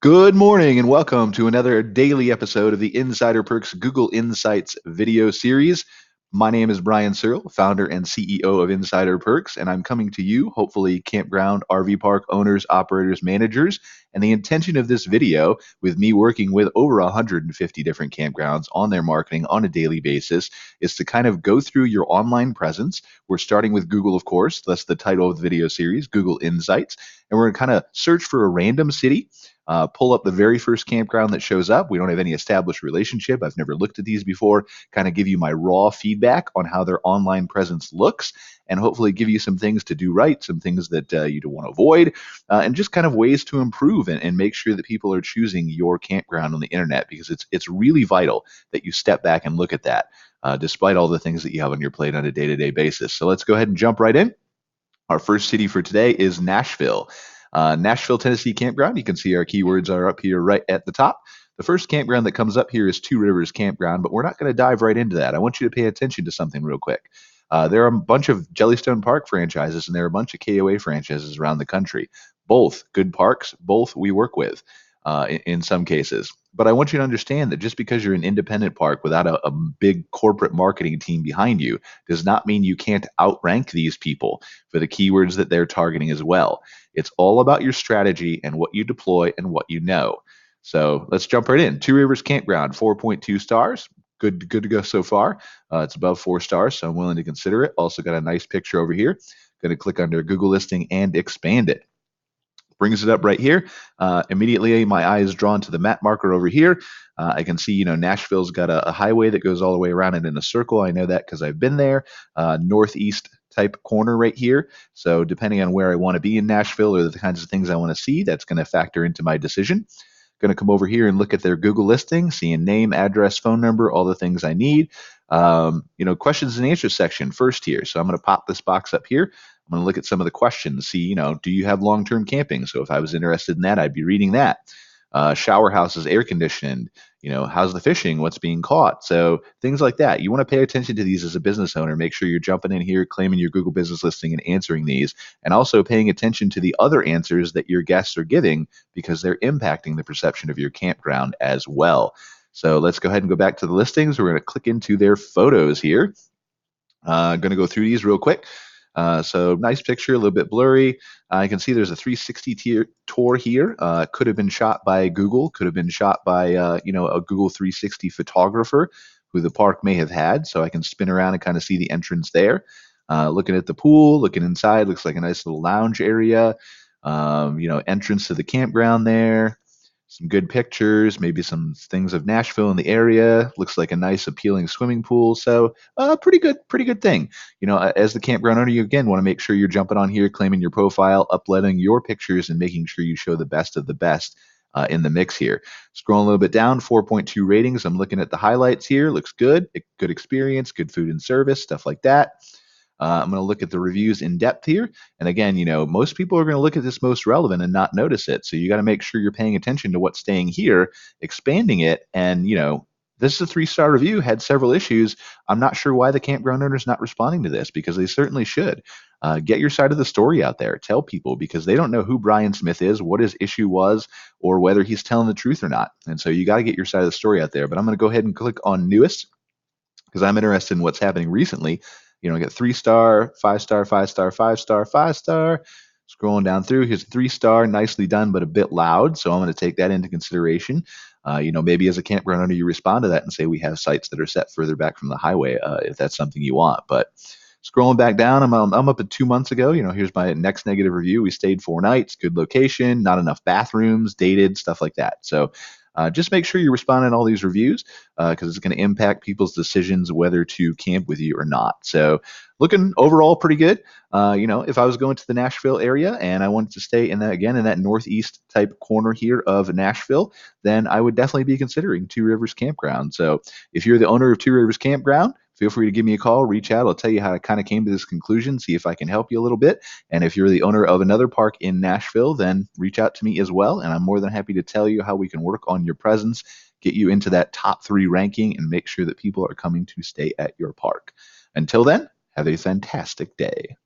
Good morning and welcome to another daily episode of the Insider Perks Google Insights video series. My name is Brian Searle, founder and CEO of Insider Perks, and I'm coming to you, hopefully campground, RV park owners, operators, managers. And the intention of this video, with me working with over 150 different campgrounds on their marketing on a daily basis, is to kind of go through your online presence. We're starting with Google, of course. That's the title of the video series, Google Insights. And we're going to kind of search for a random city, pull up the very first campground that shows up. We don't have any established relationship. I've never looked at these before. Kind of give you my raw feedback on how their online presence looks, and hopefully give you some things to do right, some things that you don't want to avoid, and just kind of ways to improve and make sure that people are choosing your campground on the internet, because it's really vital that you step back and look at that, despite all the things that you have on your plate on a day-to-day basis. So let's go ahead and jump right in. Our first city for today is Nashville. Nashville, Tennessee campground. You can see our keywords are up here right at the top. The first campground that comes up here is Two Rivers Campground, but we're not going to dive right into that. I want you to pay attention to something real quick. There are a bunch of Jellystone Park franchises, and there are a bunch of KOA franchises around the country. Both good parks, both we work with in some cases. But I want you to understand that just because you're an independent park without a big corporate marketing team behind you does not mean you can't outrank these people for the keywords that they're targeting as well. It's all about your strategy and what you deploy and what you know. So let's jump right in. Two Rivers Campground, 4.2 stars. Good to go so far. It's above 4 stars, so I'm willing to consider it. Also got a nice picture over here. Going to click under Google listing and expand it. Brings it up right here. Immediately, my eye is drawn to the map marker over here. I can see, Nashville's got a highway that goes all the way around it in a circle. I know that because I've been there. Northeast type corner right here. So depending on where I want to be in Nashville or the kinds of things I want to see, that's going to factor into my decision. Going to come over here and look at their Google listing, seeing name, address, phone number, all the things I need. Questions and answers section first here. So I'm going to pop this box up here. I'm going to look at some of the questions, see, do you have long-term camping? So if I was interested in that, I'd be reading that. Shower houses, air conditioned, how's the fishing, what's being caught? So things like that. You want to pay attention to these as a business owner. Make sure you're jumping in here, claiming your Google business listing and answering these, and also paying attention to the other answers that your guests are giving, because they're impacting the perception of your campground as well. So let's go ahead and go back to the listings. We're going to click into their photos here. Going to go through these real quick. So nice picture, a little bit blurry. I can see there's a 360 tour here. Could have been shot by Google, could have been shot by a Google 360 photographer who the park may have had. So I can spin around and kind of see the entrance there. Looking at the pool, looking inside, looks like a nice little lounge area. Entrance to the campground there. Some good pictures, maybe some things of Nashville in the area. Looks like a nice, appealing swimming pool. So, pretty good thing. As the campground owner, you again want to make sure you're jumping on here, claiming your profile, uploading your pictures, and making sure you show the best of the best in the mix here. Scrolling a little bit down, 4.2 ratings. I'm looking at the highlights here. Looks good. Good experience, good food and service, stuff like that. I'm going to look at the reviews in depth here. And again, most people are going to look at this most relevant and not notice it. So you got to make sure you're paying attention to what's staying here, expanding it. And, this is a 3-star review, had several issues. I'm not sure why the campground owner is not responding to this, because they certainly should. Get your side of the story out there. Tell people, because they don't know who Brian Smith is, what his issue was, or whether he's telling the truth or not. And so you got to get your side of the story out there. But I'm going to go ahead and click on newest, because I'm interested in what's happening recently. I get 3-star, 5-star, 5-star, 5-star, 5-star. Scrolling down through, here's a 3-star, nicely done, but a bit loud. So I'm going to take that into consideration. Maybe as a campground owner, you respond to that and say, we have sites that are set further back from the highway, if that's something you want. But scrolling back down, I'm up at 2 months ago. Here's my next negative review. We stayed 4 nights, good location, not enough bathrooms, dated, stuff like that. So just make sure you're responding to all these reviews, because it's going to impact people's decisions whether to camp with you or not. So looking overall pretty good. If I was going to the Nashville area and I wanted to stay in that northeast type corner here of Nashville, then I would definitely be considering Two Rivers Campground. So if you're the owner of Two Rivers Campground, feel free to give me a call, reach out. I'll tell you how I kind of came to this conclusion, see if I can help you a little bit. And if you're the owner of another park in Nashville, then reach out to me as well. And I'm more than happy to tell you how we can work on your presence, get you into that top 3 ranking, and make sure that people are coming to stay at your park. Until then, have a fantastic day.